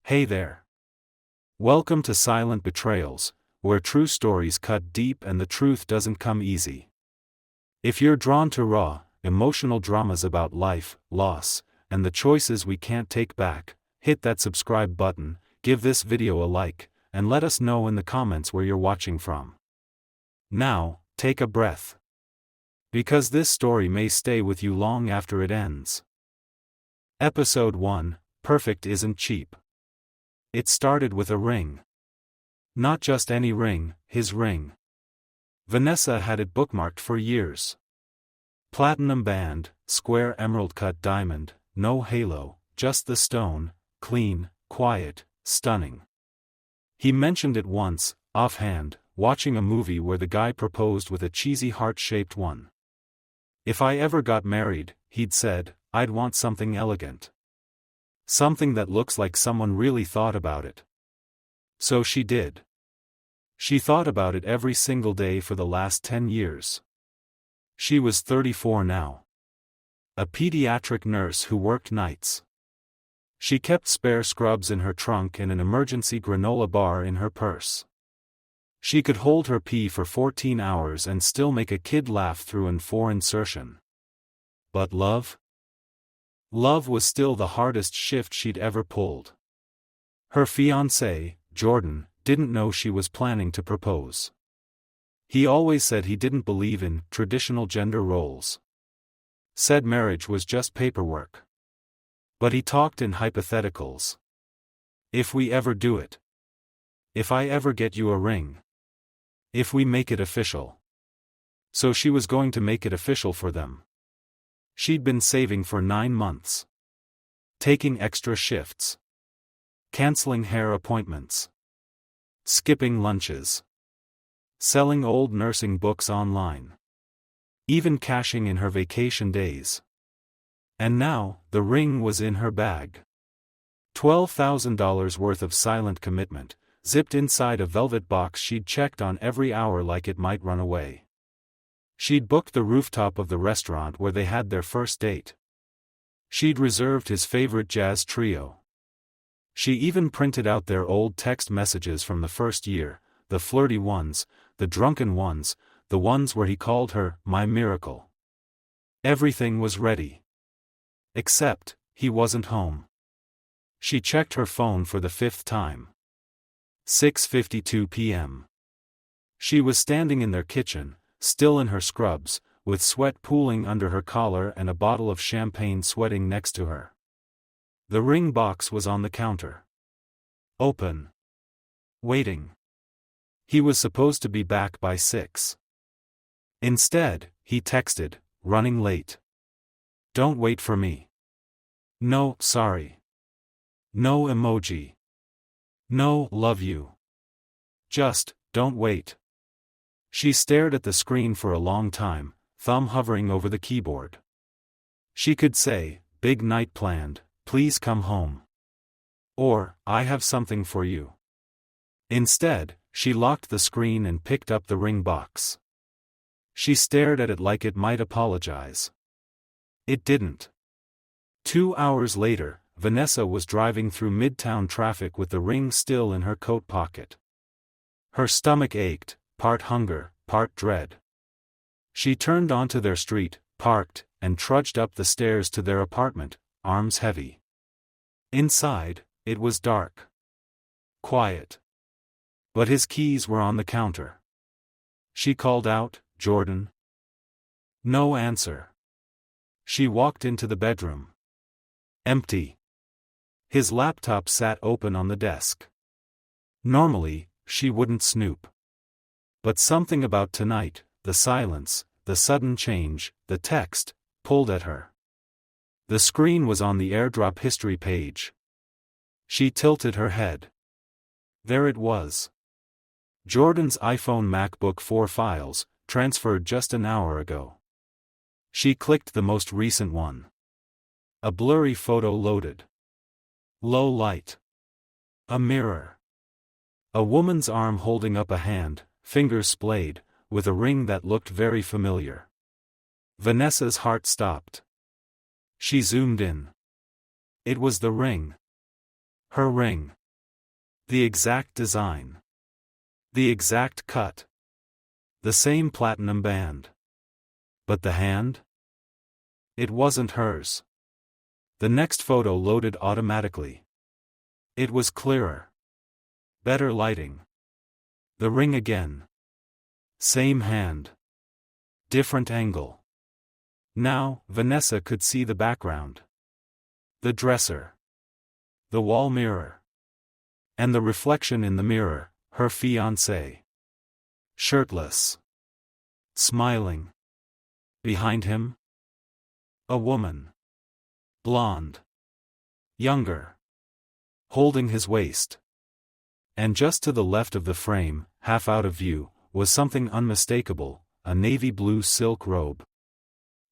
Hey there. Welcome to Silent Betrayals, where true stories cut deep and the truth doesn't come easy. If you're drawn to raw, emotional dramas about life, loss, and the choices we can't take back, hit that subscribe button, give this video a like, and let us know in the comments where you're watching from. Now, take a breath. Because this story may stay with you long after it ends. Episode 1, Perfect Isn't Cheap. It started with a ring. Not just any ring, his ring. Vanessa had it bookmarked for years. Platinum band, square emerald cut diamond, no halo, just the stone, clean, quiet, stunning. He mentioned it once, offhand, watching a movie where the guy proposed with a cheesy heart-shaped one. If I ever got married, he'd said, I'd want something elegant. Something that looks like someone really thought about it. So she did. She thought about it every single day for the last 10 years. She was 34 now. A pediatric nurse who worked nights. She kept spare scrubs in her trunk and an emergency granola bar in her purse. She could hold her pee for 14 hours and still make a kid laugh through an 4 insertion. But love? Love was still the hardest shift she'd ever pulled. Her fiancé, Jordan, didn't know she was planning to propose. He always said he didn't believe in traditional gender roles. Said marriage was just paperwork. But he talked in hypotheticals. If we ever do it. If I ever get you a ring. If we make it official. So she was going to make it official for them. She'd been saving for 9 months. Taking extra shifts. Canceling hair appointments. Skipping lunches. Selling old nursing books online. Even cashing in her vacation days. And now, the ring was in her bag. $12,000 worth of silent commitment, zipped inside a velvet box she'd checked on every hour like it might run away. She'd booked the rooftop of the restaurant where they had their first date. She'd reserved his favorite jazz trio. She even printed out their old text messages from the first year, the flirty ones, the drunken ones, the ones where he called her, my miracle. Everything was ready. Except, he wasn't home. She checked her phone for the 5th time. 6:52 p.m. She was standing in their kitchen, still in her scrubs, with sweat pooling under her collar and a bottle of champagne sweating next to her. The ring box was on the counter. Open. Waiting. He was supposed to be back by 6. Instead, he texted, running late. Don't wait for me. No, sorry. No emoji. No, love you. Just, don't wait. She stared at the screen for a long time, thumb hovering over the keyboard. She could say, big night planned, please come home. Or, I have something for you. Instead, she locked the screen and picked up the ring box. She stared at it like it might apologize. It didn't. 2 hours later, Vanessa was driving through midtown traffic with the ring still in her coat pocket. Her stomach ached, part hunger, part dread. She turned onto their street, parked, and trudged up the stairs to their apartment, arms heavy. Inside, it was dark. Quiet. But his keys were on the counter. She called out, Jordan? No answer. She walked into the bedroom. Empty. His laptop sat open on the desk. Normally, she wouldn't snoop. But something about tonight, the silence, the sudden change, the text, pulled at her. The screen was on the AirDrop history page. She tilted her head. There it was. Jordan's iPhone MacBook 4 files, transferred just an hour ago. She clicked the most recent one. A blurry photo loaded. Low light. A mirror. A woman's arm holding up a hand, fingers splayed, with a ring that looked very familiar. Vanessa's heart stopped. She zoomed in. It was the ring. Her ring. The exact design. The exact cut. The same platinum band. But the hand? It wasn't hers. The next photo loaded automatically. It was clearer. Better lighting. The ring again. Same hand. Different angle. Now, Vanessa could see the background. The dresser. The wall mirror. And the reflection in the mirror, her fiancé. Shirtless. Smiling. Behind him? A woman. Blonde. Younger. Holding his waist. And just to the left of the frame, half out of view, was something unmistakable, a navy blue silk robe.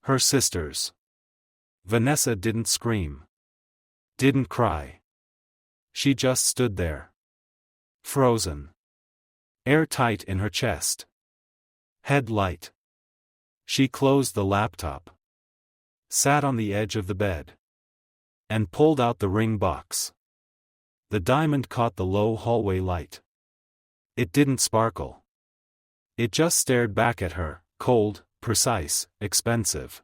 Her sisters. Vanessa didn't scream. Didn't cry. She just stood there. Frozen. Airtight in her chest. Head light. She closed the laptop. Sat on the edge of the bed. And pulled out the ring box. The diamond caught the low hallway light. It didn't sparkle. It just stared back at her, cold, precise, expensive.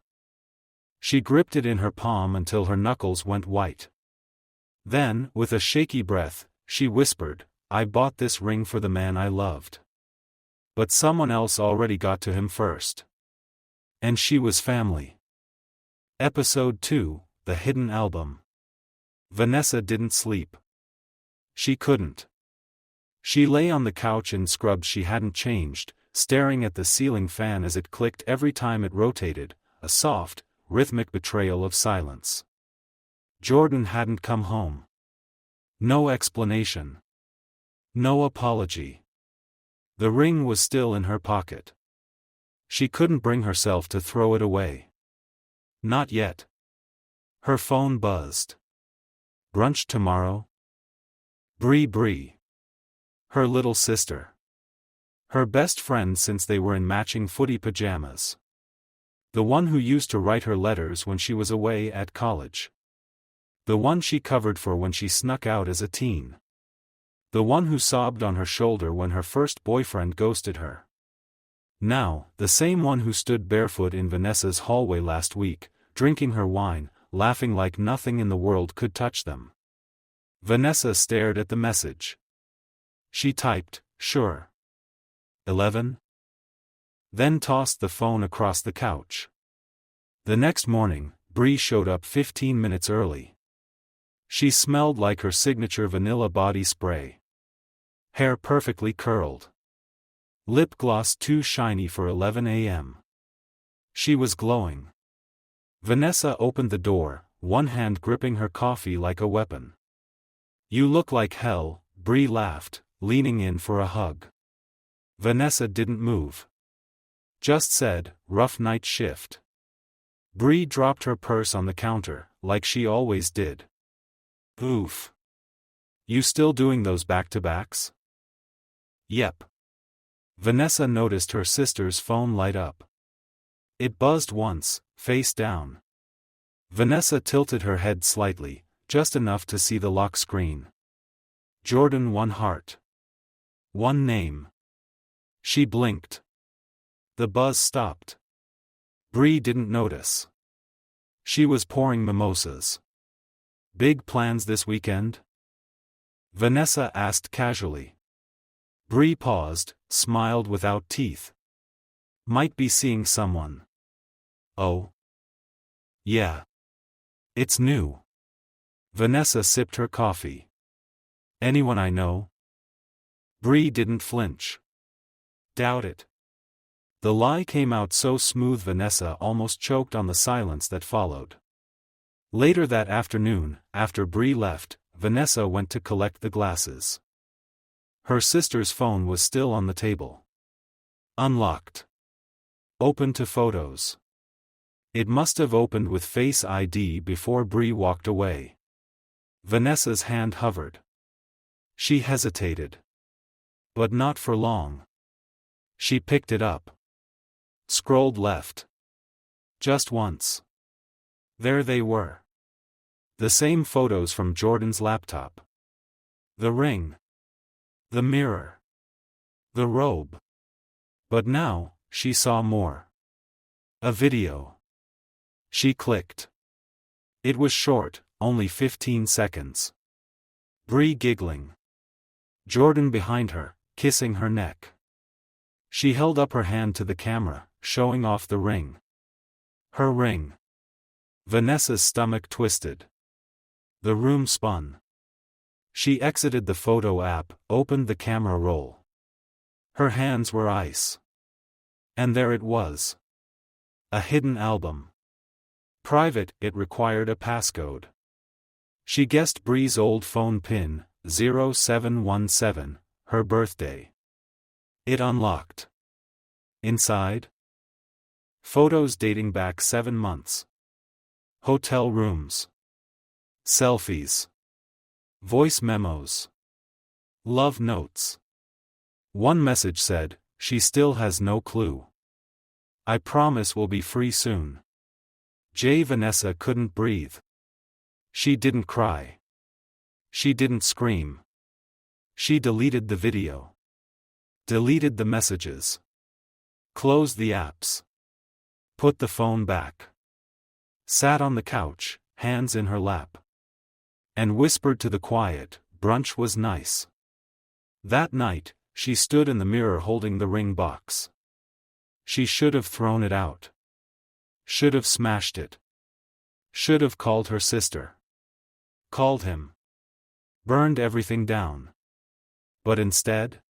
She gripped it in her palm until her knuckles went white. Then, with a shaky breath, she whispered, "I bought this ring for the man I loved. But someone else already got to him first. And she was family." Episode 2, The Hidden Album. Vanessa didn't sleep. She couldn't. She lay on the couch in scrubs she hadn't changed, staring at the ceiling fan as it clicked every time it rotated, a soft, rhythmic betrayal of silence. Jordan hadn't come home. No explanation. No apology. The ring was still in her pocket. She couldn't bring herself to throw it away. Not yet. Her phone buzzed. Brunch tomorrow? Bree. Her little sister. Her best friend since they were in matching footy pajamas. The one who used to write her letters when she was away at college. The one she covered for when she snuck out as a teen. The one who sobbed on her shoulder when her first boyfriend ghosted her. Now, the same one who stood barefoot in Vanessa's hallway last week, drinking her wine, laughing like nothing in the world could touch them. Vanessa stared at the message. She typed, "Sure. 11?" Then tossed the phone across the couch. The next morning, Bree showed up 15 minutes early. She smelled like her signature vanilla body spray. Hair perfectly curled. Lip gloss too shiny for 11 a.m. She was glowing. Vanessa opened the door, one hand gripping her coffee like a weapon. "You look like hell," Bree laughed, leaning in for a hug. Vanessa didn't move. Just said, "Rough night shift." Bree dropped her purse on the counter, like she always did. "Oof. You still doing those back-to-backs?" "Yep." Vanessa noticed her sister's phone light up. It buzzed once, face down. Vanessa tilted her head slightly, just enough to see the lock screen. Jordan, one heart. One name. She blinked. The buzz stopped. Bree didn't notice. She was pouring mimosas. "Big plans this weekend?" Vanessa asked casually. Bree paused, smiled without teeth. "Might be seeing someone." "Oh? Yeah. It's new." Vanessa sipped her coffee. "Anyone I know?" Bree didn't flinch. "Doubt it." The lie came out so smooth Vanessa almost choked on the silence that followed. Later that afternoon, after Bree left, Vanessa went to collect the glasses. Her sister's phone was still on the table. Unlocked. Open to photos. It must have opened with Face ID before Bree walked away. Vanessa's hand hovered. She hesitated. But not for long. She picked it up. Scrolled left. Just once. There they were. The same photos from Jordan's laptop. The ring. The mirror. The robe. But now, she saw more. A video. She clicked. It was short, only 15 seconds. Bree giggling. Jordan behind her, kissing her neck. She held up her hand to the camera, showing off the ring. Her ring. Vanessa's stomach twisted. The room spun. She exited the photo app, opened the camera roll. Her hands were ice. And there it was. A hidden album. Private, it required a passcode. She guessed Bree's old phone PIN, 0717, her birthday. It unlocked. Inside? Photos dating back 7 months. Hotel rooms. Selfies. Voice memos. Love notes. One message said, "She still has no clue. I promise we'll be free soon." Vanessa couldn't breathe. She didn't cry. She didn't scream. She deleted the video. Deleted the messages. Closed the apps. Put the phone back. Sat on the couch, hands in her lap. And whispered to the quiet, brunch was nice. That night, she stood in the mirror holding the ring box. She should have thrown it out. Should have smashed it. Should have called her sister. Called him. Burned everything down. But instead,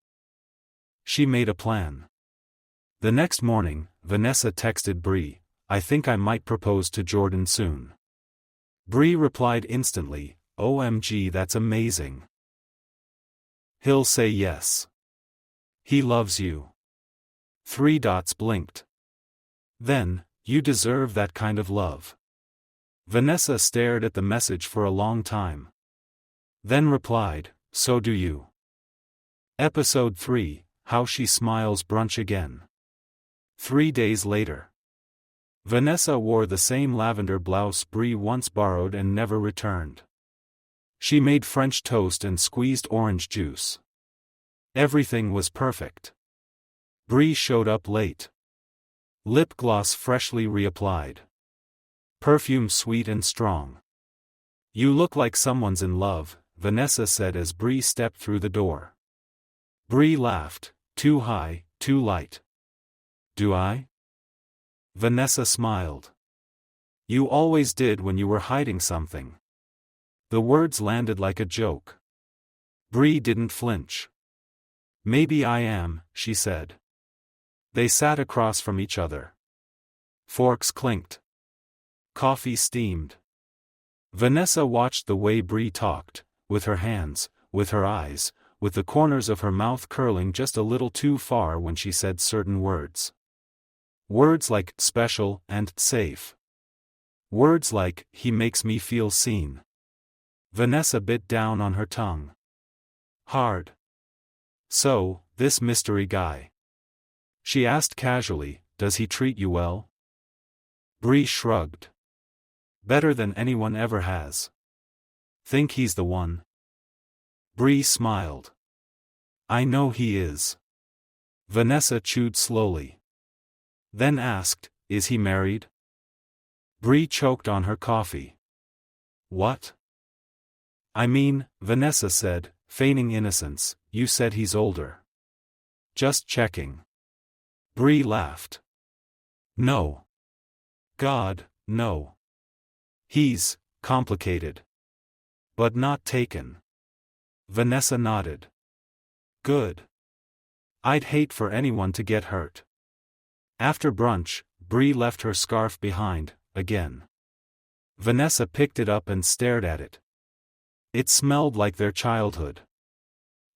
she made a plan. The next morning, Vanessa texted Bree, "I think I might propose to Jordan soon." Bree replied instantly, "OMG, that's amazing. He'll say yes. He loves you." 3 dots blinked. Then, "You deserve that kind of love." Vanessa stared at the message for a long time. Then replied, "So do you." Episode 3, How She Smiles brunch again. 3 days later. Vanessa wore the same lavender blouse Bree once borrowed and never returned. She made French toast and squeezed orange juice. Everything was perfect. Bree showed up late. Lip gloss freshly reapplied. Perfume sweet and strong. "You look like someone's in love," Vanessa said as Bree stepped through the door. Bree laughed, "Too high, too light." "Do I?" Vanessa smiled. "You always did when you were hiding something." The words landed like a joke. Bree didn't flinch. "Maybe I am," she said. They sat across from each other. Forks clinked. Coffee steamed. Vanessa watched the way Bree talked, with her hands, with her eyes, with the corners of her mouth curling just a little too far when she said certain words. Words like special and safe. Words like, he makes me feel seen. Vanessa bit down on her tongue. Hard. "So, this mystery guy," she asked casually, "does he treat you well?" Bree shrugged. "Better than anyone ever has." "Think he's the one?" Bree smiled. "I know he is." Vanessa chewed slowly. Then asked, "Is he married?" Bree choked on her coffee. "What?" "I mean," Vanessa said, feigning innocence, "you said he's older." "Just checking." Bree laughed. "No. God, no. He's complicated. But not taken." Vanessa nodded. "Good. I'd hate for anyone to get hurt." After brunch, Bree left her scarf behind, again. Vanessa picked it up and stared at it. It smelled like their childhood.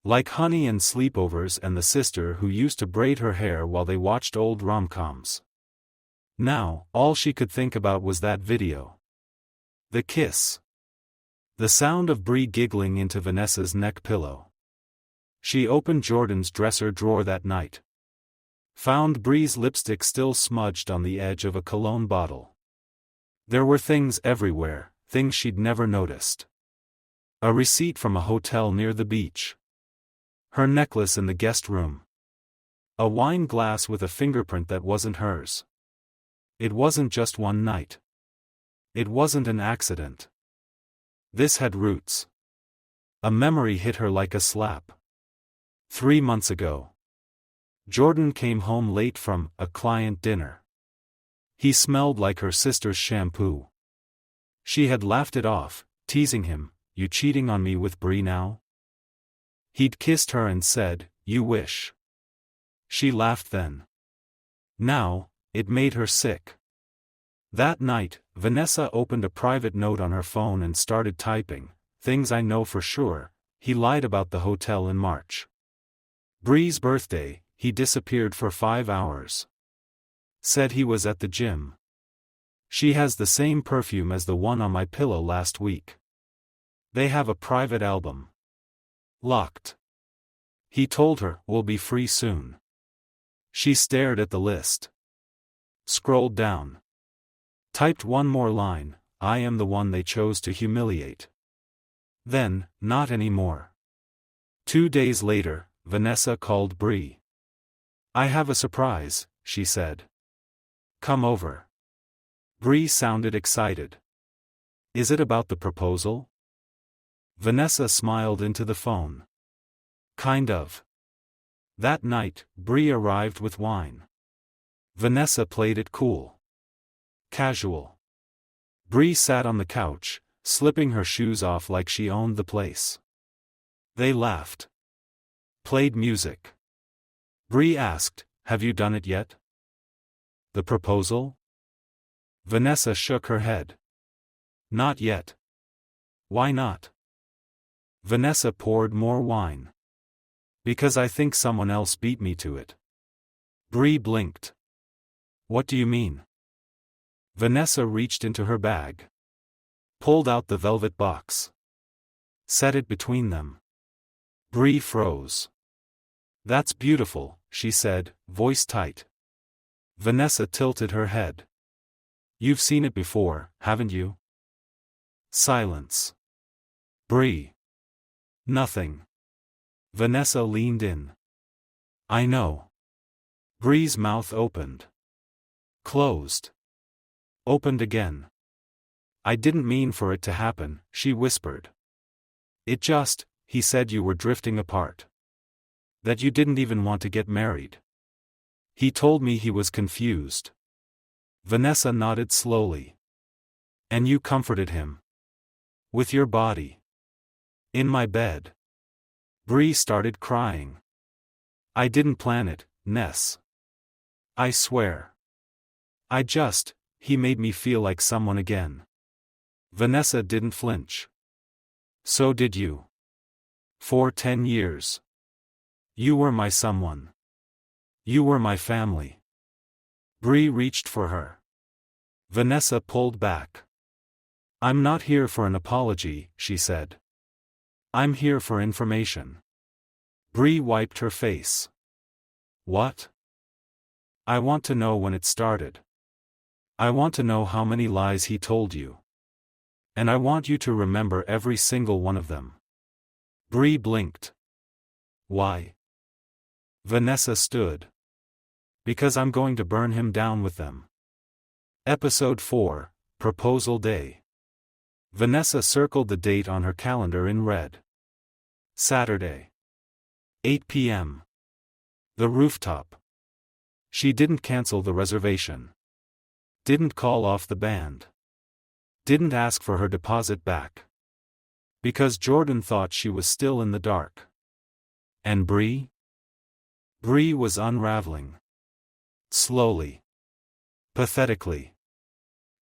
Like honey and sleepovers and the sister who used to braid her hair while they watched old rom-coms. Now, all she could think about was that video. The kiss. The sound of Bree giggling into Vanessa's neck pillow. She opened Jordan's dresser drawer that night. Found Bree's lipstick still smudged on the edge of a cologne bottle. There were things everywhere, things she'd never noticed. A receipt from a hotel near the beach. Her necklace in the guest room. A wine glass with a fingerprint that wasn't hers. It wasn't just one night. It wasn't an accident. This had roots. A memory hit her like a slap. 3 months ago. Jordan came home late from a client dinner. He smelled like her sister's shampoo. She had laughed it off, teasing him, "You cheating on me with Bree now?" He'd kissed her and said, "You wish." She laughed then. Now, it made her sick. That night, Vanessa opened a private note on her phone and started typing, "Things I know for sure, he lied about the hotel in March. Bree's birthday, he disappeared for 5 hours. Said he was at the gym. She has the same perfume as the one on my pillow last week. They have a private album. Locked. He told her, we'll be free soon." She stared at the list. Scrolled down. Typed one more line, "I am the one they chose to humiliate." Then, not anymore. 2 days later, Vanessa called Bree. "I have a surprise," she said. "Come over." Bree sounded excited. "Is it about the proposal?" Vanessa smiled into the phone. "Kind of." That night, Bree arrived with wine. Vanessa played it cool. Casual. Bree sat on the couch, slipping her shoes off like she owned the place. They laughed. Played music. Bree asked, "Have you done it yet?" "The proposal?" Vanessa shook her head. "Not yet." "Why not?" Vanessa poured more wine. "Because I think someone else beat me to it." Bree blinked. "What do you mean?" Vanessa reached into her bag. Pulled out the velvet box. Set it between them. Bree froze. "That's beautiful," she said, voice tight. Vanessa tilted her head. "You've seen it before, haven't you?" Silence. Bree. "Nothing." Vanessa leaned in. "I know." Bree's mouth opened. Closed. Opened again. "I didn't mean for it to happen," she whispered. He said you were drifting apart. That you didn't even want to get married. He told me he was confused." Vanessa nodded slowly. "And you comforted him. With your body. In my bed." Bree started crying. "I didn't plan it, Ness. I swear. He made me feel like someone again." Vanessa didn't flinch. "So did you. For 10 years. You were my someone. You were my family." Bree reached for her. Vanessa pulled back. "I'm not here for an apology," she said. "I'm here for information." Bree wiped her face. "What?" "I want to know when it started. I want to know how many lies he told you. And I want you to remember every single one of them." Bree blinked. "Why?" Vanessa stood. "Because I'm going to burn him down with them." Episode 4, Proposal Day. Vanessa circled the date on her calendar in red. Saturday. 8 p.m. The rooftop. She didn't cancel the reservation. Didn't call off the band. Didn't ask for her deposit back. Because Jordan thought she was still in the dark. And Bree? Bree was unraveling. Slowly. Pathetically.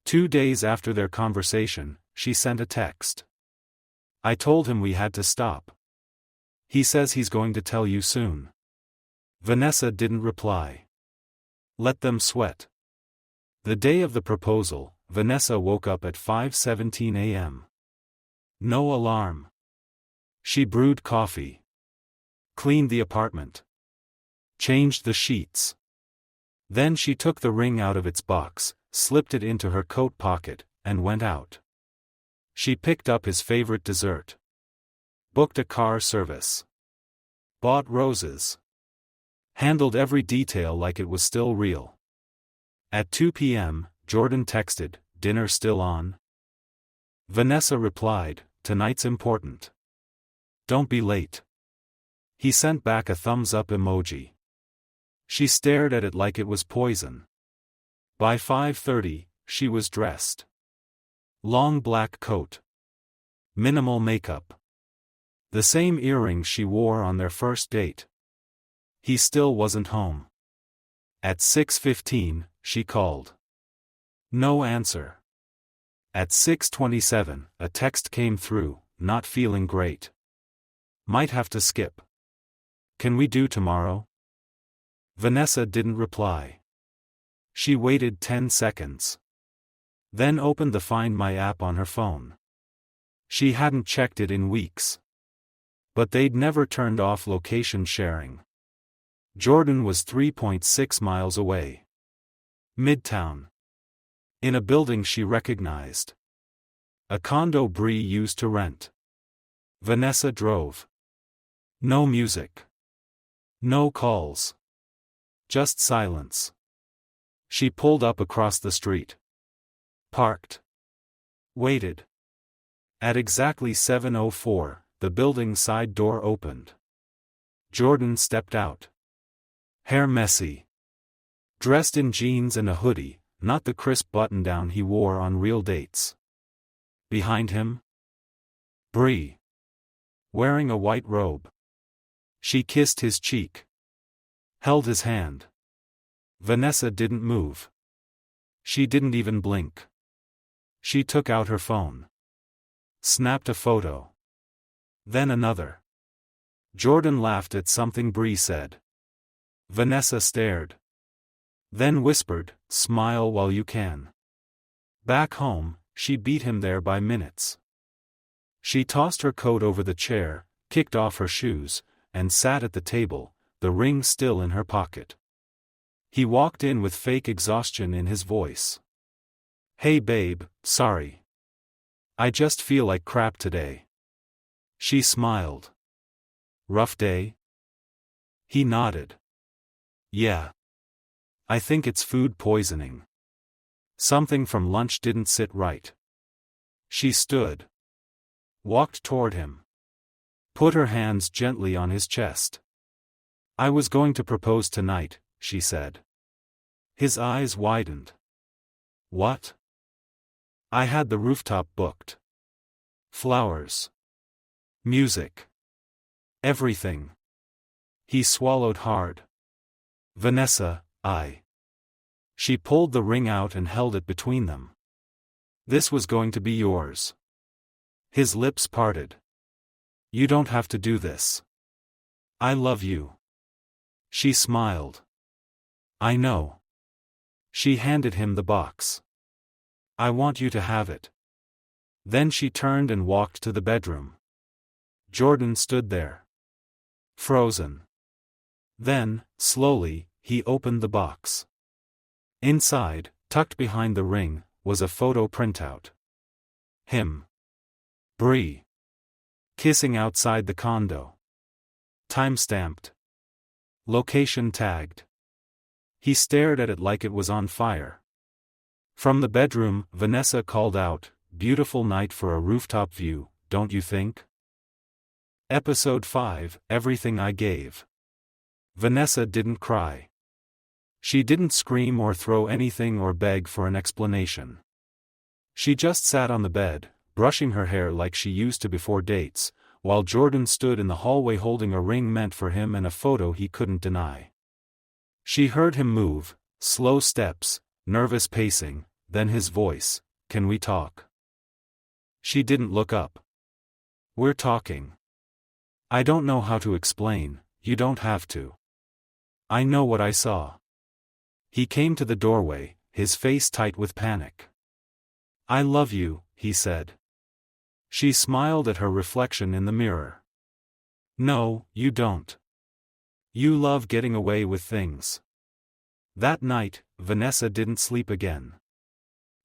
2 days after their conversation, she sent a text. "I told him we had to stop. He says he's going to tell you soon." Vanessa didn't reply. Let them sweat. The day of the proposal, Vanessa woke up at 5:17 a.m. No alarm. She brewed coffee. Cleaned the apartment. Changed the sheets. Then she took the ring out of its box, slipped it into her coat pocket, and went out. She picked up his favorite dessert. Booked a car service. Bought roses. Handled every detail like it was still real. At 2 p.m., Jordan texted, "Dinner still on?" Vanessa replied, "Tonight's important. Don't be late." He sent back a thumbs-up emoji. She stared at it like it was poison. By 5:30, she was dressed. Long black coat. Minimal makeup. The same earrings she wore on their first date. He still wasn't home. At 6:15, she called. No answer. At 6:27, a text came through, "Not feeling great. Might have to skip. Can we do tomorrow?" Vanessa didn't reply. She waited 10 seconds. Then opened the Find My app on her phone. She hadn't checked it in weeks. But they'd never turned off location sharing. Jordan was 3.6 miles away. Midtown. In a building she recognized. A condo Bree used to rent. Vanessa drove. No music. No calls. Just silence. She pulled up across the street. Parked. Waited. At exactly 7:04, the building's side door opened. Jordan stepped out. Hair messy. Dressed in jeans and a hoodie, not the crisp button-down he wore on real dates. Behind him? Bree. Wearing a white robe. She kissed his cheek. Held his hand. Vanessa didn't move. She didn't even blink. She took out her phone. Snapped a photo. Then another. Jordan laughed at something Bree said. Vanessa stared. Then whispered, "Smile while you can." Back home, she beat him there by minutes. She tossed her coat over the chair, kicked off her shoes, and sat at the table, the ring still in her pocket. He walked in with fake exhaustion in his voice. "Hey babe, sorry. I just feel like crap today." She smiled. "Rough day?" He nodded. "Yeah. I think it's food poisoning. Something from lunch didn't sit right." She stood. Walked toward him. Put her hands gently on his chest. "I was going to propose tonight," she said. His eyes widened. "What?" "I had the rooftop booked. Flowers. Music. Everything." He swallowed hard. "Vanessa, She pulled the ring out and held it between them. "This was going to be yours." His lips parted. "You don't have to do this. I love you." She smiled. "I know." She handed him the box. "I want you to have it." Then she turned and walked to the bedroom. Jordan stood there. Frozen. Then, slowly, he opened the box. Inside, tucked behind the ring, was a photo printout. Him. Bree. Kissing outside the condo. Time-stamped. Location tagged. He stared at it like it was on fire. From the bedroom, Vanessa called out, "Beautiful night for a rooftop view, don't you think?" Episode 5, Everything I Gave. Vanessa didn't cry. She didn't scream or throw anything or beg for an explanation. She just sat on the bed, brushing her hair like she used to before dates, while Jordan stood in the hallway holding a ring meant for him and a photo he couldn't deny. She heard him move, slow steps, nervous pacing, then his voice, "Can we talk?" She didn't look up. "We're talking. I don't know how to explain, you don't have to. I know what I saw." He came to the doorway, his face tight with panic. "I love you," he said. She smiled at her reflection in the mirror. "No, you don't. You love getting away with things." That night, Vanessa didn't sleep again.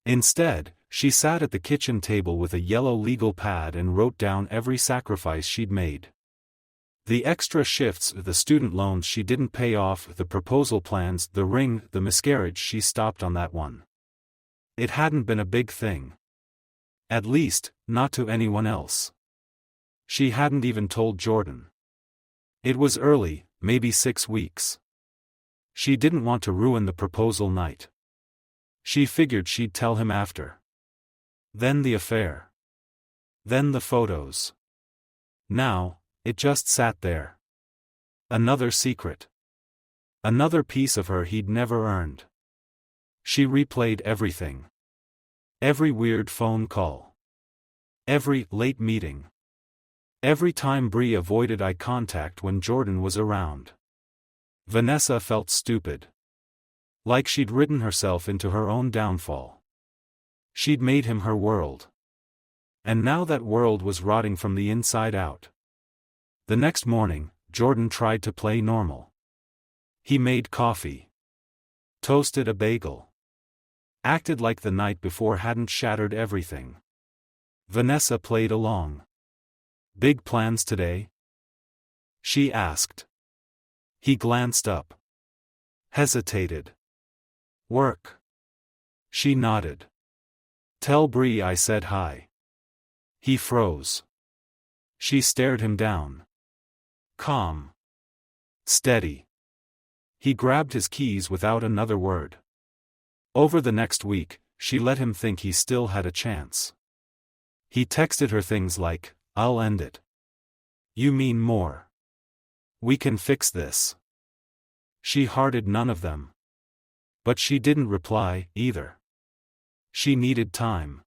Instead, she sat at the kitchen table with a yellow legal pad and wrote down every sacrifice she'd made. The extra shifts, the student loans she didn't pay off, the proposal plans, the ring, the miscarriage, she stopped on that one. It hadn't been a big thing. At least, not to anyone else. She hadn't even told Jordan. It was early, maybe 6 weeks. She didn't want to ruin the proposal night. She figured she'd tell him after. Then the affair. Then the photos. Now, it just sat there. Another secret. Another piece of her he'd never earned. She replayed everything. Every weird phone call. Every late meeting. Every time Bree avoided eye contact when Jordan was around. Vanessa felt stupid. Like she'd ridden herself into her own downfall. She'd made him her world. And now that world was rotting from the inside out. The next morning, Jordan tried to play normal. He made coffee. Toasted a bagel. Acted like the night before hadn't shattered everything. Vanessa played along. Big plans today? She asked. He glanced up. Hesitated. Work. She nodded. Tell Bree I said hi. He froze. She stared him down. Calm. Steady. He grabbed his keys without another word. Over the next week, she let him think he still had a chance. He texted her things like, "I'll end it." "You mean more. We can fix this." She hearted none of them. But she didn't reply, either. She needed time.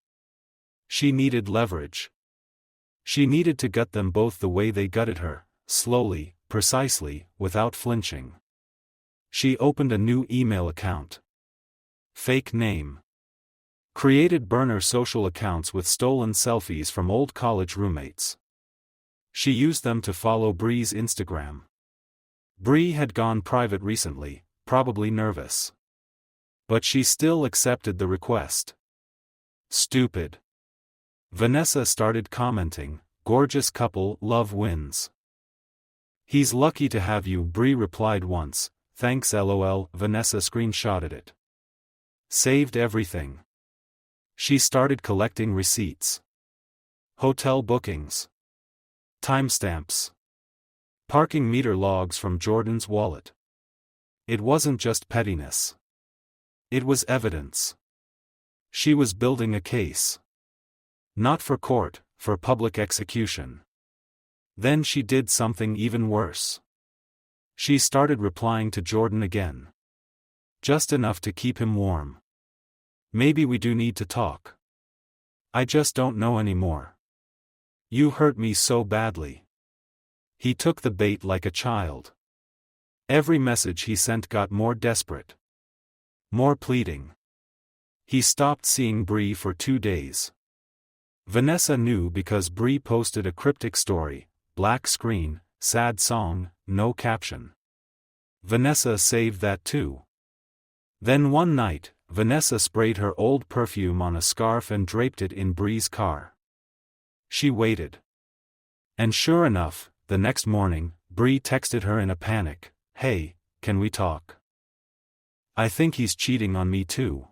She needed leverage. She needed to gut them both the way they gutted her, slowly, precisely, without flinching. She opened a new email account. Fake name. Created burner social accounts with stolen selfies from old college roommates. She used them to follow Bree's Instagram. Bree had gone private recently, probably nervous. But she still accepted the request. Stupid. Vanessa started commenting, "Gorgeous couple, love wins." "He's lucky to have you," Bree replied once, "Thanks LOL." Vanessa screenshotted it. Saved everything. She started collecting receipts. Hotel bookings. Timestamps. Parking meter logs from Jordan's wallet. It wasn't just pettiness. It was evidence. She was building a case. Not for court, for public execution. Then she did something even worse. She started replying to Jordan again. Just enough to keep him warm. "Maybe we do need to talk. I just don't know anymore. You hurt me so badly." He took the bait like a child. Every message he sent got more desperate. More pleading. He stopped seeing Bree for 2 days. Vanessa knew because Bree posted a cryptic story, black screen, sad song, no caption. Vanessa saved that too. Then one night, Vanessa sprayed her old perfume on a scarf and draped it in Bree's car. She waited. And sure enough, the next morning, Bree texted her in a panic, "Hey, can we talk? I think he's cheating on me too."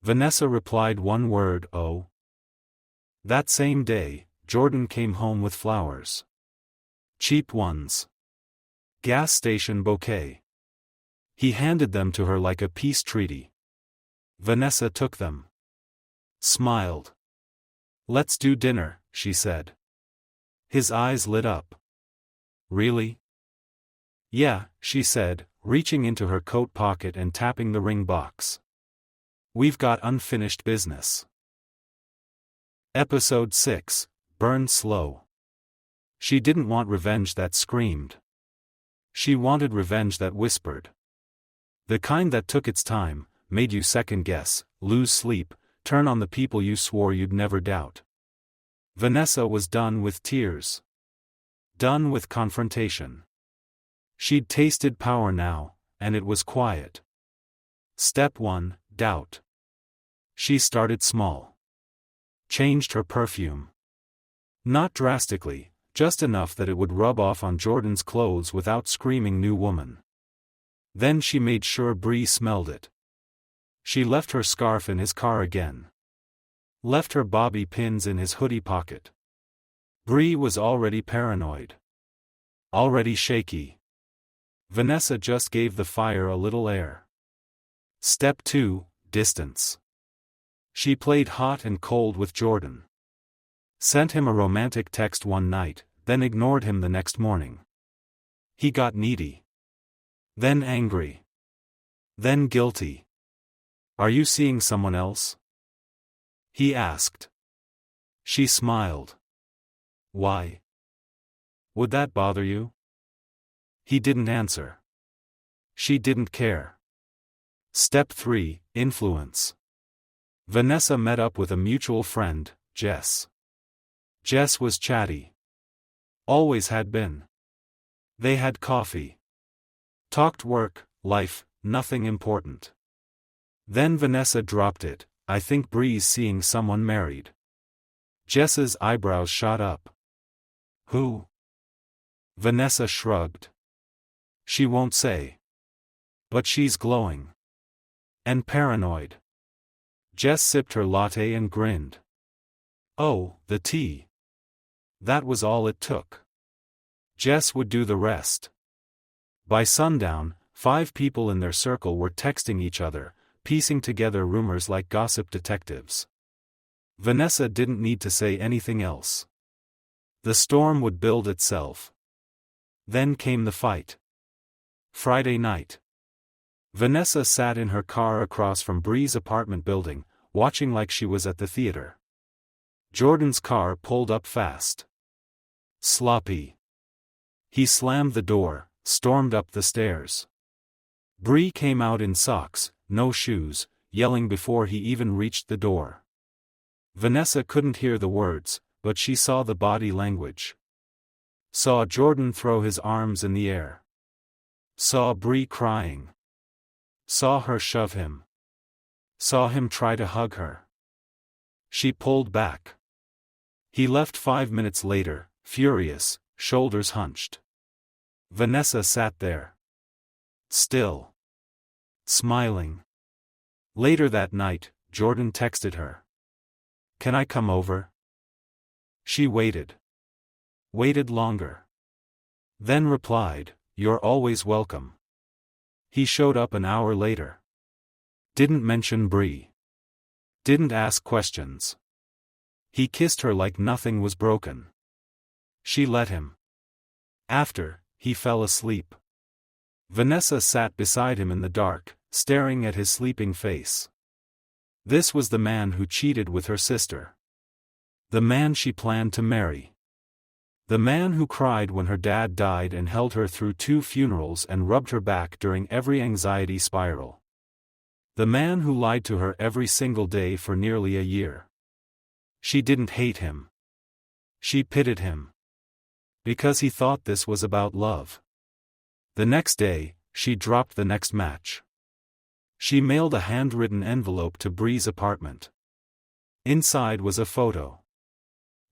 Vanessa replied one word, "Oh." That same day, Jordan came home with flowers. Cheap ones. Gas station bouquet. He handed them to her like a peace treaty. Vanessa took them. Smiled. "Let's do dinner," she said. His eyes lit up. "Really?" "Yeah," she said, reaching into her coat pocket and tapping the ring box. "We've got unfinished business." Episode 6, Burn Slow. She didn't want revenge that screamed. She wanted revenge that whispered. The kind that took its time, made you second guess, lose sleep, turn on the people you swore you'd never doubt. Vanessa was done with tears. Done with confrontation. She'd tasted power now, and it was quiet. Step 1, doubt. She started small. Changed her perfume. Not drastically, just enough that it would rub off on Jordan's clothes without screaming "new woman." Then she made sure Bree smelled it. She left her scarf in his car again. Left her bobby pins in his hoodie pocket. Bree was already paranoid. Already shaky. Vanessa just gave the fire a little air. Step 2, distance. She played hot and cold with Jordan. Sent him a romantic text one night, then ignored him the next morning. He got needy. Then angry. Then guilty. "Are you seeing someone else?" he asked. She smiled. "Why? Would that bother you?" He didn't answer. She didn't care. Step 3, influence. Vanessa met up with a mutual friend, Jess. Jess was chatty. Always had been. They had coffee. Talked work, life, nothing important. Then Vanessa dropped it, "I think Bree's seeing someone married." Jess's eyebrows shot up. "Who?" Vanessa shrugged. "She won't say. But she's glowing. And paranoid." Jess sipped her latte and grinned. Oh, the tea. That was all it took. Jess would do the rest. By sundown, 5 people in their circle were texting each other, piecing together rumors like gossip detectives. Vanessa didn't need to say anything else. The storm would build itself. Then came the fight. Friday night. Vanessa sat in her car across from Bree's apartment building, watching like she was at the theater. Jordan's car pulled up fast. Sloppy. He slammed the door, stormed up the stairs. Bree came out in socks, no shoes, yelling before he even reached the door. Vanessa couldn't hear the words, but she saw the body language. Saw Jordan throw his arms in the air. Saw Bree crying. Saw her shove him. Saw him try to hug her. She pulled back. He left 5 minutes later, furious, shoulders hunched. Vanessa sat there. Still. Smiling. Later that night, Jordan texted her. "Can I come over?" She waited. Waited longer. Then replied, "You're always welcome." He showed up an hour later. Didn't mention Bree. Didn't ask questions. He kissed her like nothing was broken. She let him. After, he fell asleep. Vanessa sat beside him in the dark, staring at his sleeping face. This was the man who cheated with her sister. The man she planned to marry. The man who cried when her dad died and held her through 2 funerals and rubbed her back during every anxiety spiral. The man who lied to her every single day for nearly a year. She didn't hate him. She pitied him. Because he thought this was about love. The next day, she dropped the next match. She mailed a handwritten envelope to Bree's apartment. Inside was a photo.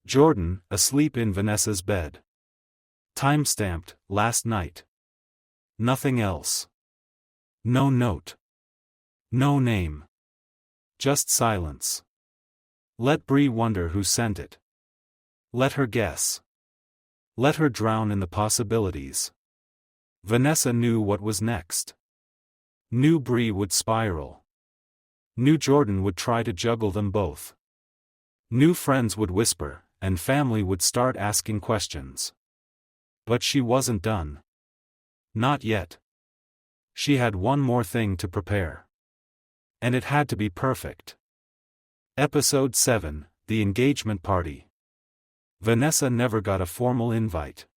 Jordan, asleep in Vanessa's bed. Time-stamped, last night. Nothing else. No note. No name. Just silence. Let Bree wonder who sent it. Let her guess. Let her drown in the possibilities. Vanessa knew what was next. Knew Bree would spiral. Knew Jordan would try to juggle them both. Knew friends would whisper, and family would start asking questions. But she wasn't done. Not yet. She had one more thing to prepare. And it had to be perfect. Episode 7, The Engagement Party. Vanessa never got a formal invite.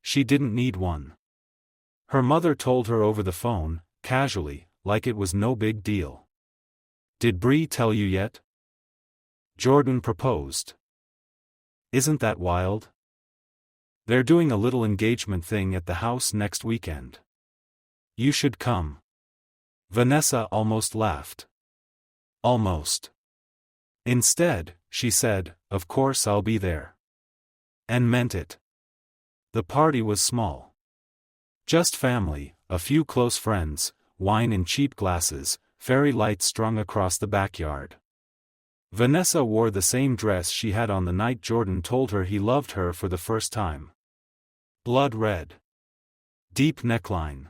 She didn't need one. Her mother told her over the phone, casually, like it was no big deal. "Did Bree tell you yet?" Jordan proposed. "Isn't that wild? They're doing a little engagement thing at the house next weekend. You should come." Vanessa almost laughed. Almost. Instead, she said, "Of course I'll be there." And meant it. The party was small. Just family, a few close friends, wine in cheap glasses, fairy lights strung across the backyard. Vanessa wore the same dress she had on the night Jordan told her he loved her for the first time. Blood red. Deep neckline.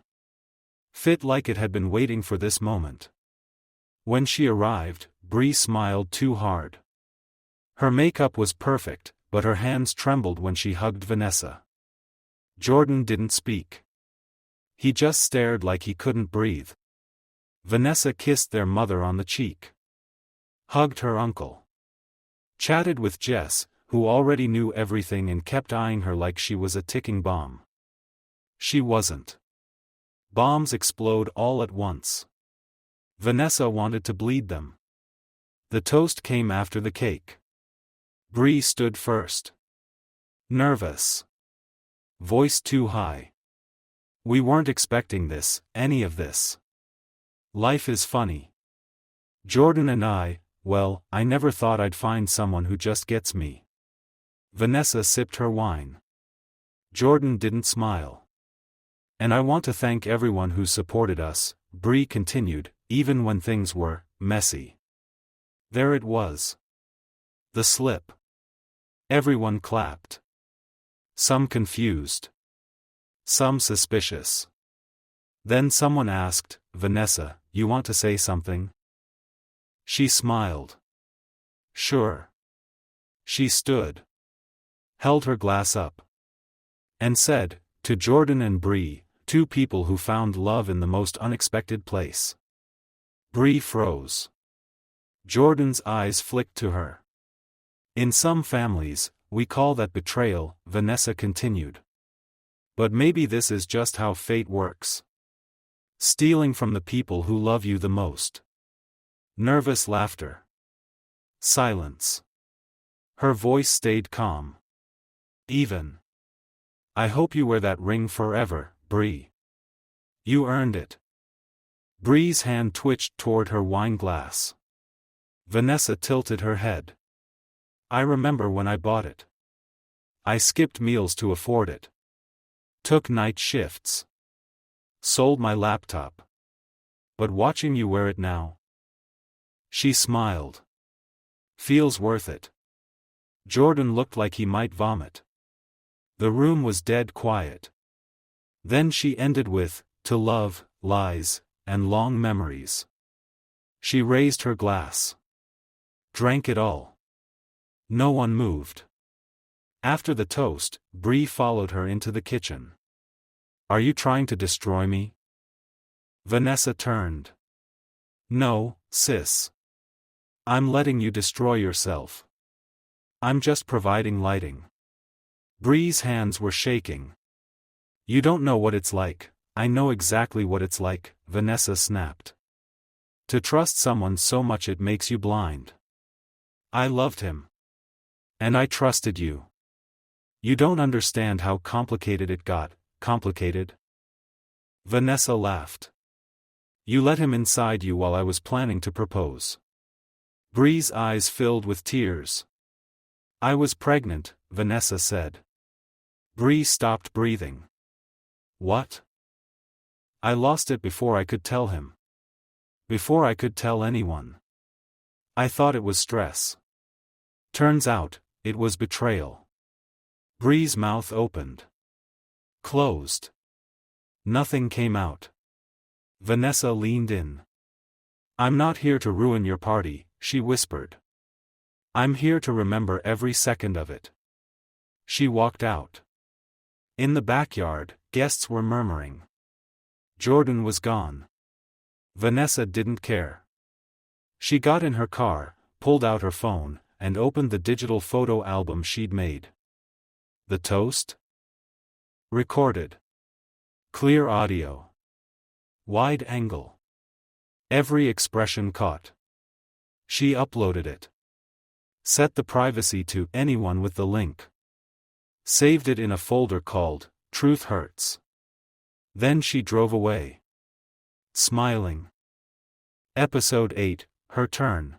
Fit like it had been waiting for this moment. When she arrived, Bree smiled too hard. Her makeup was perfect, but her hands trembled when she hugged Vanessa. Jordan didn't speak. He just stared like he couldn't breathe. Vanessa kissed their mother on the cheek. Hugged her uncle. Chatted with Jess, who already knew everything and kept eyeing her like she was a ticking bomb. She wasn't. Bombs explode all at once. Vanessa wanted to bleed them. The toast came after the cake. Bree stood first. Nervous. Voice too high. We weren't expecting this, any of this. Life is funny. Jordan and well, I never thought I'd find someone who just gets me. Vanessa sipped her wine. Jordan didn't smile. And I want to thank everyone who supported us, Bree continued, even when things were messy. There it was. The slip. Everyone clapped. Some confused. Some suspicious. Then someone asked, Vanessa, you want to say something? She smiled. Sure. She stood. Held her glass up. And said, to Jordan and Bree, two people who found love in the most unexpected place. Bree froze. Jordan's eyes flicked to her. In some families, we call that betrayal, Vanessa continued. But maybe this is just how fate works. Stealing from the people who love you the most. Nervous laughter. Silence. Her voice stayed calm. Even. I hope you wear that ring forever, Bree. You earned it. Bree's hand twitched toward her wine glass. Vanessa tilted her head. I remember when I bought it. I skipped meals to afford it. Took night shifts. Sold my laptop. But watching you wear it now. She smiled. Feels worth it. Jordan looked like he might vomit. The room was dead quiet. Then she ended with, to love, lies, and long memories. She raised her glass. Drank it all. No one moved. After the toast, Bree followed her into the kitchen. Are you trying to destroy me? Vanessa turned. No, sis. I'm letting you destroy yourself. I'm just providing lighting. Bree's hands were shaking. You don't know what it's like. I know exactly what it's like, Vanessa snapped. To trust someone so much it makes you blind. I loved him. And I trusted you. You don't understand how complicated it got. Complicated? Vanessa laughed. You let him inside you while I was planning to propose. Bree's eyes filled with tears. I was pregnant, Vanessa said. Bree stopped breathing. What? I lost it before I could tell him. Before I could tell anyone. I thought it was stress. Turns out, it was betrayal. Bree's mouth opened. Closed. Nothing came out. Vanessa leaned in. I'm not here to ruin your party, she whispered. I'm here to remember every second of it. She walked out. In the backyard, guests were murmuring. Jordan was gone. Vanessa didn't care. She got in her car, pulled out her phone, and opened the digital photo album she'd made. The toast? Recorded. Clear audio. Wide angle. Every expression caught. She uploaded it. Set the privacy to anyone with the link. Saved it in a folder called Truth Hurts. Then she drove away. Smiling. Episode 8, Her Turn.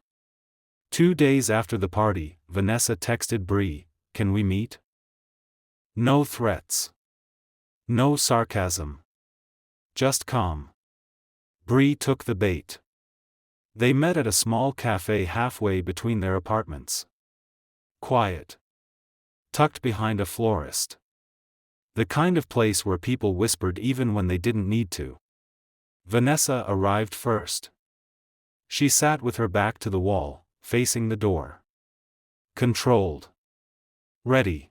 2 days after the party, Vanessa texted Bree, "Can we meet?" No threats. No sarcasm. Just calm. Bree took the bait. They met at a small cafe halfway between their apartments. Quiet. Tucked behind a florist. The kind of place where people whispered even when they didn't need to. Vanessa arrived first. She sat with her back to the wall, facing the door. Controlled. Ready.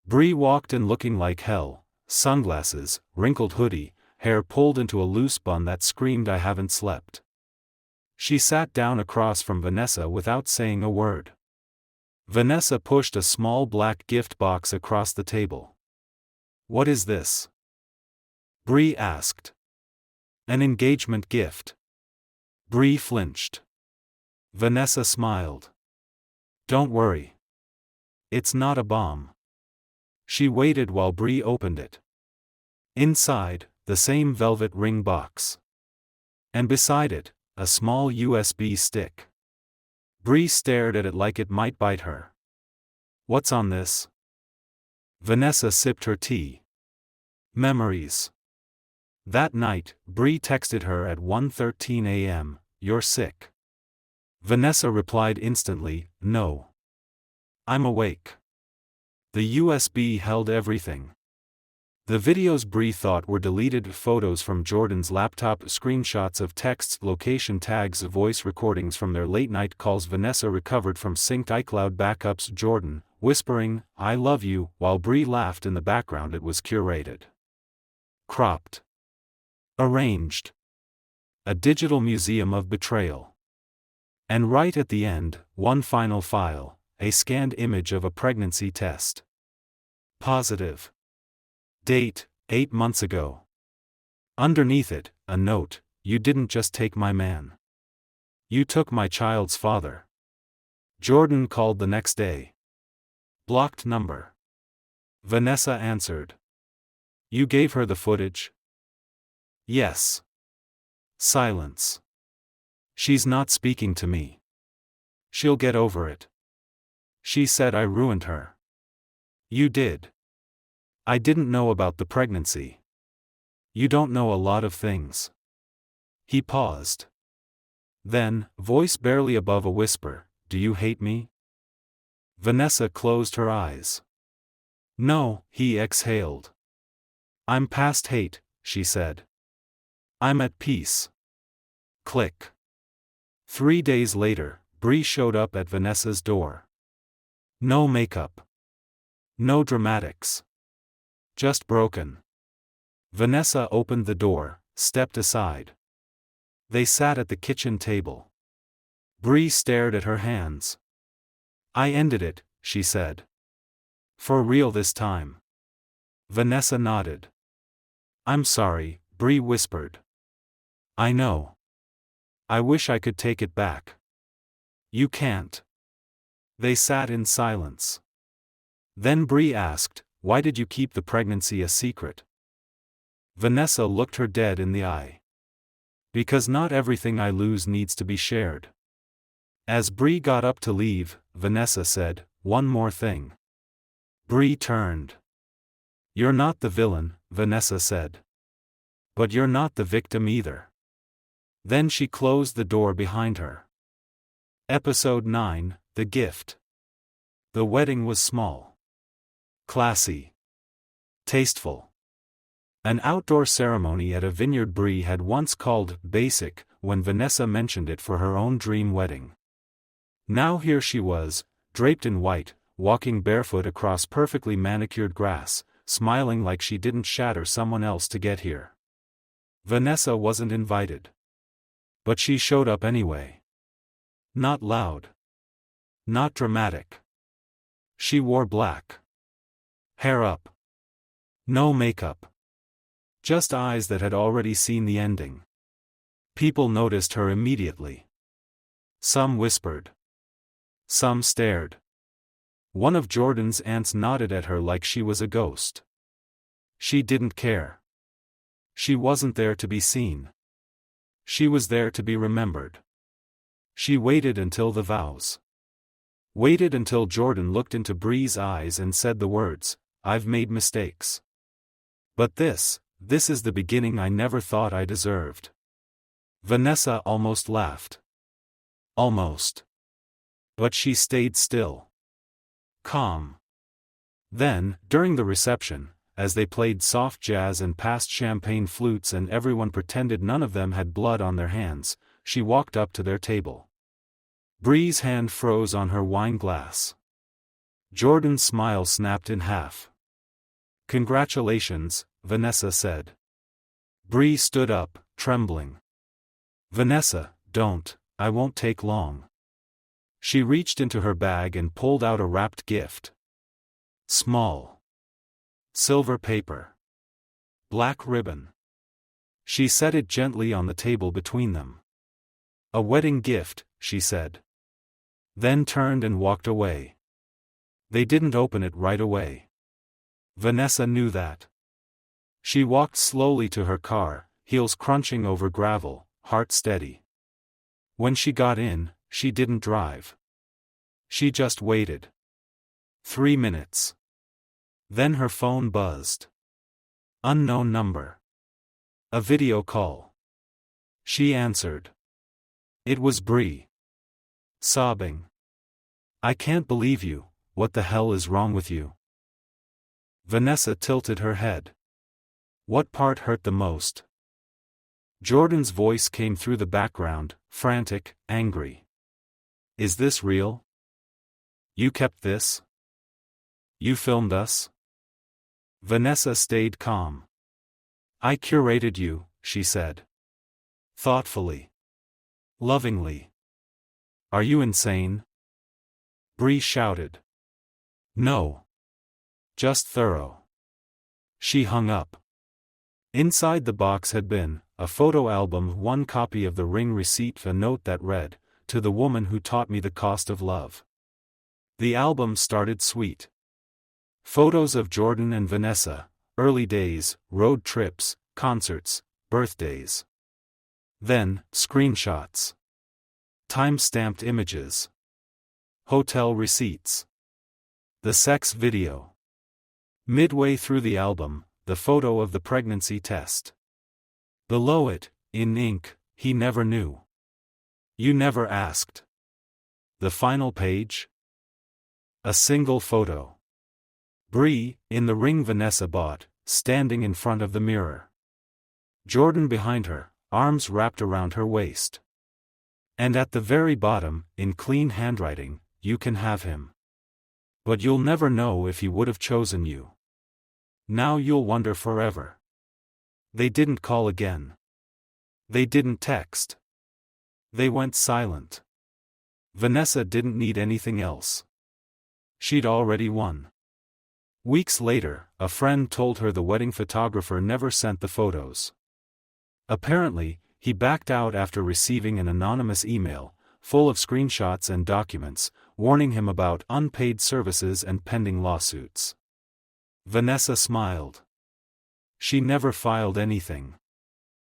Bree walked in looking like hell, sunglasses, wrinkled hoodie, hair pulled into a loose bun that screamed I haven't slept. She sat down across from Vanessa without saying a word. Vanessa pushed a small black gift box across the table. What is this? Bree asked. An engagement gift. Bree flinched. Vanessa smiled. Don't worry. It's not a bomb. She waited while Bree opened it. Inside, the same velvet ring box. And beside it, a small USB stick. Bree stared at it like it might bite her. What's on this? Vanessa sipped her tea. Memories. That night, Bree texted her at 1:13 a.m., "You're sick." Vanessa replied instantly, "No. I'm awake." The USB held everything. The videos Bree thought were deleted photos from Jordan's laptop, screenshots of texts, location tags, voice recordings from their late-night calls. Vanessa recovered from synced iCloud backups. Jordan, whispering, "I love you," while Bree laughed in the background. It was curated. Cropped. Arranged. A digital museum of betrayal. And right at the end, one final file, a scanned image of a pregnancy test. Positive. Date, 8 months ago. Underneath it, a note, "You didn't just take my man. You took my child's father." Jordan called the next day. Blocked number. Vanessa answered. "You gave her the footage?" "Yes." Silence. "She's not speaking to me. She'll get over it. She said I ruined her." "You did." "I didn't know about the pregnancy." "You don't know a lot of things." He paused. Then, voice barely above a whisper, "Do you hate me?" Vanessa closed her eyes. "No," he exhaled. "I'm past hate," she said. "I'm at peace." Click. 3 days later, Bree showed up at Vanessa's door. No makeup. No dramatics. Just broken. Vanessa opened the door, stepped aside. They sat at the kitchen table. Bree stared at her hands. "I ended it," she said. "For real this time." Vanessa nodded. "I'm sorry," Bree whispered. "I know. I wish I could take it back." "You can't." They sat in silence. Then Bree asked, "Why did you keep the pregnancy a secret?" Vanessa looked her dead in the eye. "Because not everything I lose needs to be shared." As Bree got up to leave, Vanessa said, "One more thing." Bree turned. "You're not the villain," Vanessa said. "But you're not the victim either." Then she closed the door behind her. Episode 9, The Gift. The wedding was small. Classy. Tasteful. An outdoor ceremony at a vineyard. Bree had once called basic when Vanessa mentioned it for her own dream wedding. Now here she was, draped in white, walking barefoot across perfectly manicured grass, smiling like she didn't shatter someone else to get here. Vanessa wasn't invited. But she showed up anyway. Not loud. Not dramatic. She wore black. Hair up. No makeup. Just eyes that had already seen the ending. People noticed her immediately. Some whispered. Some stared. One of Jordan's aunts nodded at her like she was a ghost. She didn't care. She wasn't there to be seen. She was there to be remembered. She waited until the vows. Waited until Jordan looked into Bree's eyes and said the words, I've made mistakes. But this is the beginning I never thought I deserved." Vanessa almost laughed. Almost. But she stayed still. Calm. Then, during the reception, as they played soft jazz and passed champagne flutes and everyone pretended none of them had blood on their hands, she walked up to their table. Bree's hand froze on her wine glass. Jordan's smile snapped in half. "Congratulations," Vanessa said. Bree stood up, trembling. "Vanessa, don't, I won't take long." She reached into her bag and pulled out a wrapped gift. Small. Silver paper. Black ribbon. She set it gently on the table between them. "A wedding gift," she said. Then turned and walked away. They didn't open it right away. Vanessa knew that. She walked slowly to her car, heels crunching over gravel, heart steady. When she got in, she didn't drive. She just waited. 3 minutes. Then her phone buzzed. Unknown number. A video call. She answered. It was Bree. Sobbing. "I can't believe you, what the hell is wrong with you?" Vanessa tilted her head. What part hurt the most? Jordan's voice came through the background, frantic, angry. "Is this real? You kept this? You filmed us?" Vanessa stayed calm. "I curated you," she said. Thoughtfully. Lovingly. "Are you insane?" Bree shouted. "No. Just thorough." She hung up. Inside the box had been a photo album, one copy of the ring receipt, a note that read, "To the woman who taught me the cost of love." The album started sweet. Photos of Jordan and Vanessa, early days, road trips, concerts, birthdays. Then, screenshots. Time-stamped images. Hotel receipts. The sex video. Midway through the album, the photo of the pregnancy test. Below it, in ink, "He never knew. You never asked." The final page? A single photo. Bree, in the ring Vanessa bought, standing in front of the mirror. Jordan behind her, arms wrapped around her waist. And at the very bottom, in clean handwriting, "You can have him. But you'll never know if he would have chosen you. Now you'll wonder forever." They didn't call again. They didn't text. They went silent. Vanessa didn't need anything else. She'd already won. Weeks later, a friend told her the wedding photographer never sent the photos. Apparently, he backed out after receiving an anonymous email, full of screenshots and documents, warning him about unpaid services and pending lawsuits. Vanessa smiled. She never filed anything.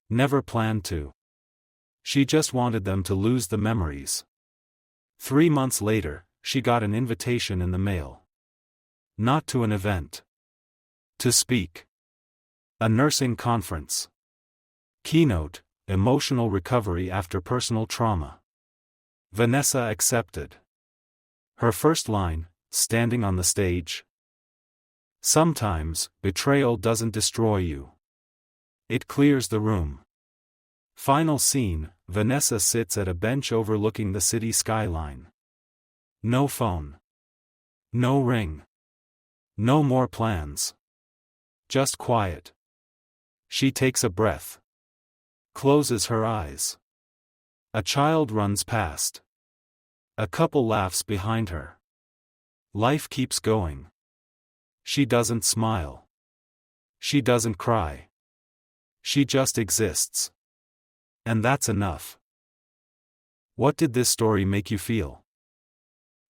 Never planned to. She just wanted them to lose the memories. 3 months later, she got an invitation in the mail. Not to an event. To speak. A nursing conference. Keynote, Emotional Recovery After Personal Trauma. Vanessa accepted. Her first line, standing on the stage. "Sometimes, betrayal doesn't destroy you. It clears the room." Final scene, Vanessa sits at a bench overlooking the city skyline. No phone. No ring. No more plans. Just quiet. She takes a breath. Closes her eyes. A child runs past. A couple laughs behind her. Life keeps going. She doesn't smile. She doesn't cry. She just exists. And that's enough. What did this story make you feel?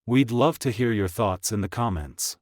We'd love to hear your thoughts in the comments.